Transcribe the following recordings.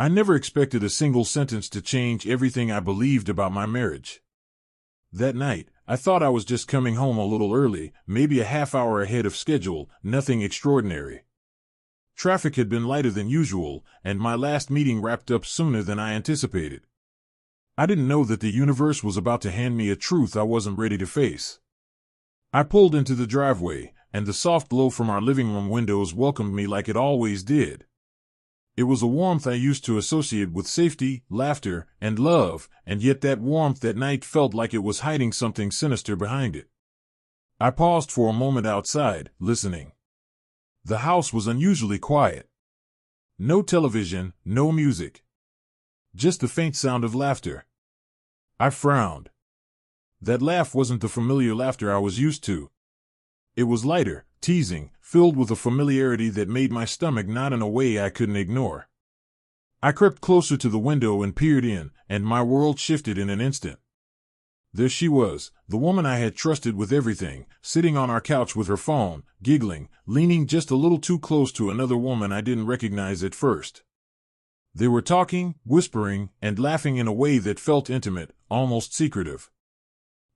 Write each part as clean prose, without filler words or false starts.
I never expected a single sentence to change everything I believed about my marriage. That night, I thought I was just coming home a little early, maybe a half hour ahead of schedule, nothing extraordinary. Traffic had been lighter than usual, and my last meeting wrapped up sooner than I anticipated. I didn't know that the universe was about to hand me a truth I wasn't ready to face. I pulled into the driveway, and the soft glow from our living room windows welcomed me like it always did. It was a warmth I used to associate with safety, laughter, and love, and yet that warmth that night felt like it was hiding something sinister behind it. I paused for a moment outside, listening. The house was unusually quiet. No television, no music. Just the faint sound of laughter. I frowned. That laugh wasn't the familiar laughter I was used to. It was lighter, teasing, filled with a familiarity that made my stomach knot in a way I couldn't ignore. I crept closer to the window and peered in, and my world shifted in an instant. There she was, the woman I had trusted with everything, sitting on our couch with her phone, giggling, leaning just a little too close to another woman I didn't recognize at first. They were talking, whispering, and laughing in a way that felt intimate, almost secretive.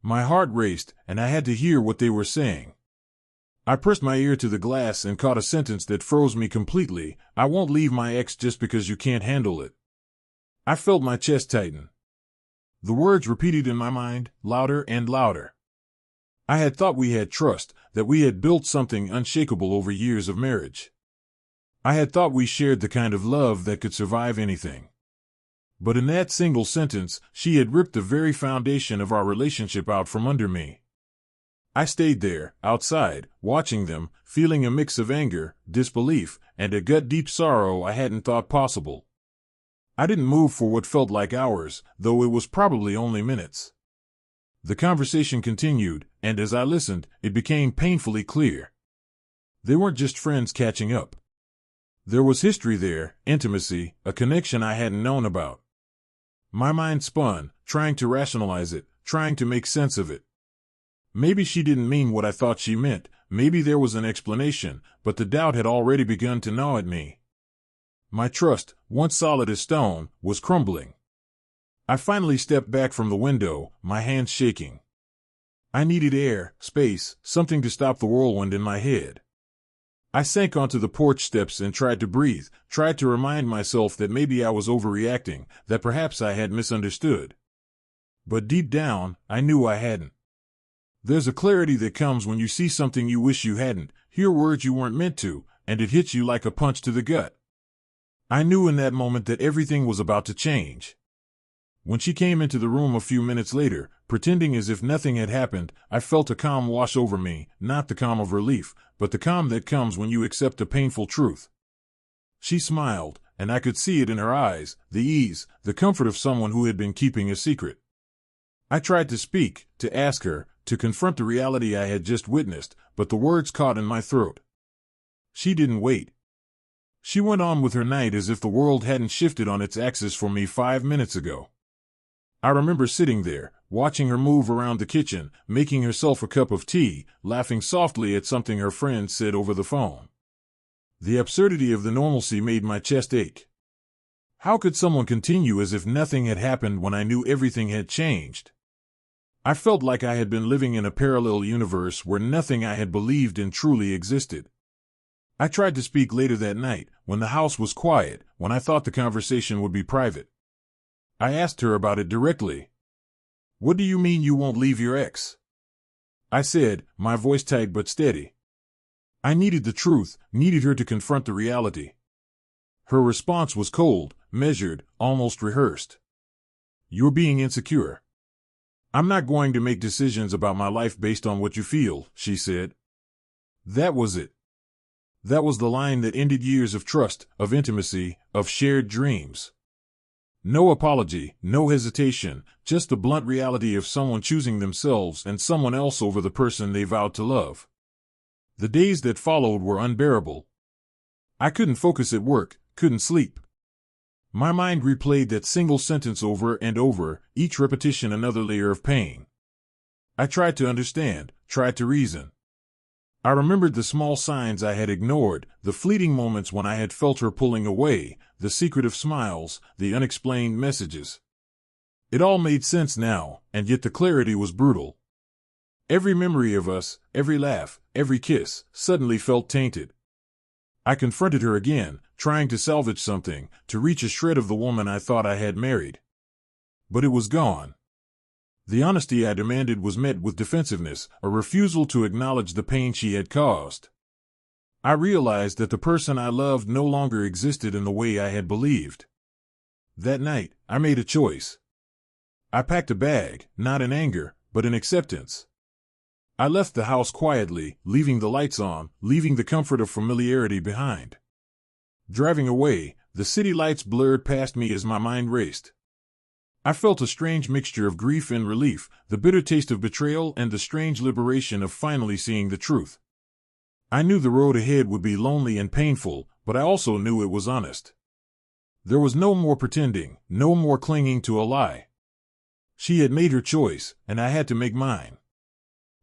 My heart raced, and I had to hear what they were saying. I pressed my ear to the glass and caught a sentence that froze me completely. "I won't leave my ex just because you can't handle it." I felt my chest tighten. The words repeated in my mind, louder and louder. I had thought we had trust, that we had built something unshakable over years of marriage. I had thought we shared the kind of love that could survive anything. But in that single sentence, she had ripped the very foundation of our relationship out from under me. I stayed there, outside, watching them, feeling a mix of anger, disbelief, and a gut-deep sorrow I hadn't thought possible. I didn't move for what felt like hours, though it was probably only minutes. The conversation continued, and as I listened, it became painfully clear. They weren't just friends catching up. There was history there, intimacy, a connection I hadn't known about. My mind spun, trying to rationalize it, trying to make sense of it. Maybe she didn't mean what I thought she meant, maybe there was an explanation, but the doubt had already begun to gnaw at me. My trust, once solid as stone, was crumbling. I finally stepped back from the window, my hands shaking. I needed air, space, something to stop the whirlwind in my head. I sank onto the porch steps and tried to breathe, tried to remind myself that maybe I was overreacting, that perhaps I had misunderstood. But deep down, I knew I hadn't. There's a clarity that comes when you see something you wish you hadn't, hear words you weren't meant to, and it hits you like a punch to the gut. I knew in that moment that everything was about to change. When she came into the room a few minutes later, pretending as if nothing had happened, I felt a calm wash over me, not the calm of relief, but the calm that comes when you accept a painful truth. She smiled, and I could see it in her eyes, the ease, the comfort of someone who had been keeping a secret. I tried to speak, to ask her, to confront the reality I had just witnessed, but the words caught in my throat. She didn't wait. She went on with her night as if the world hadn't shifted on its axis for me 5 minutes ago. I remember sitting there, watching her move around the kitchen, making herself a cup of tea, laughing softly at something her friend said over the phone. The absurdity of the normalcy made my chest ache. How could someone continue as if nothing had happened when I knew everything had changed? I felt like I had been living in a parallel universe where nothing I had believed in truly existed. I tried to speak later that night, when the house was quiet, when I thought the conversation would be private. I asked her about it directly. "What do you mean you won't leave your ex?" I said, my voice tight but steady. I needed the truth, needed her to confront the reality. Her response was cold, measured, almost rehearsed. "You're being insecure. I'm not going to make decisions about my life based on what you feel," she said. That was it. That was the line that ended years of trust, of intimacy, of shared dreams. No apology, no hesitation, just the blunt reality of someone choosing themselves and someone else over the person they vowed to love. The days that followed were unbearable. I couldn't focus at work, couldn't sleep. My mind replayed that single sentence over and over, each repetition another layer of pain. I tried to understand, tried to reason. I remembered the small signs I had ignored, the fleeting moments when I had felt her pulling away, the secretive smiles, the unexplained messages. It all made sense now, and yet the clarity was brutal. Every memory of us, every laugh, every kiss, suddenly felt tainted. I confronted her again, trying to salvage something, to reach a shred of the woman I thought I had married. But it was gone. The honesty I demanded was met with defensiveness, a refusal to acknowledge the pain she had caused. I realized that the person I loved no longer existed in the way I had believed. That night, I made a choice. I packed a bag, not in anger, but in acceptance. I left the house quietly, leaving the lights on, leaving the comfort of familiarity behind. Driving away, the city lights blurred past me as my mind raced. I felt a strange mixture of grief and relief, the bitter taste of betrayal and the strange liberation of finally seeing the truth. I knew the road ahead would be lonely and painful, but I also knew it was honest. There was no more pretending, no more clinging to a lie. She had made her choice, and I had to make mine.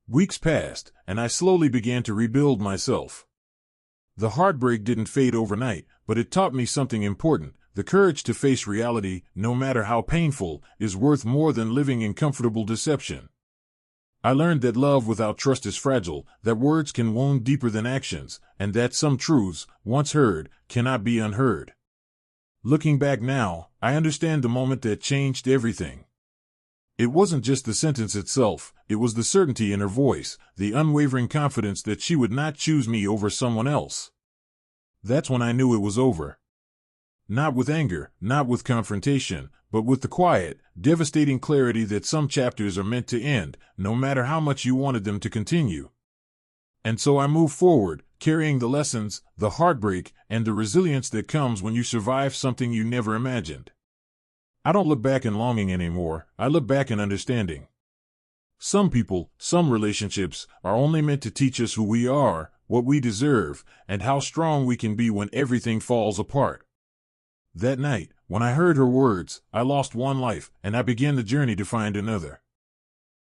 Weeks passed, and I slowly began to rebuild myself. The heartbreak didn't fade overnight, but it taught me something important. The courage to face reality, no matter how painful, is worth more than living in comfortable deception. I learned that love without trust is fragile, that words can wound deeper than actions, and that some truths, once heard, cannot be unheard. Looking back now, I understand the moment that changed everything. It wasn't just the sentence itself, it was the certainty in her voice, the unwavering confidence that she would not choose me over someone else. That's when I knew it was over. Not with anger, not with confrontation, but with the quiet, devastating clarity that some chapters are meant to end, no matter how much you wanted them to continue. And so I moved forward, carrying the lessons, the heartbreak, and the resilience that comes when you survive something you never imagined. I don't look back in longing anymore, I look back in understanding. Some people, some relationships, are only meant to teach us who we are, what we deserve, and how strong we can be when everything falls apart. That night, when I heard her words, I lost one life, and I began the journey to find another.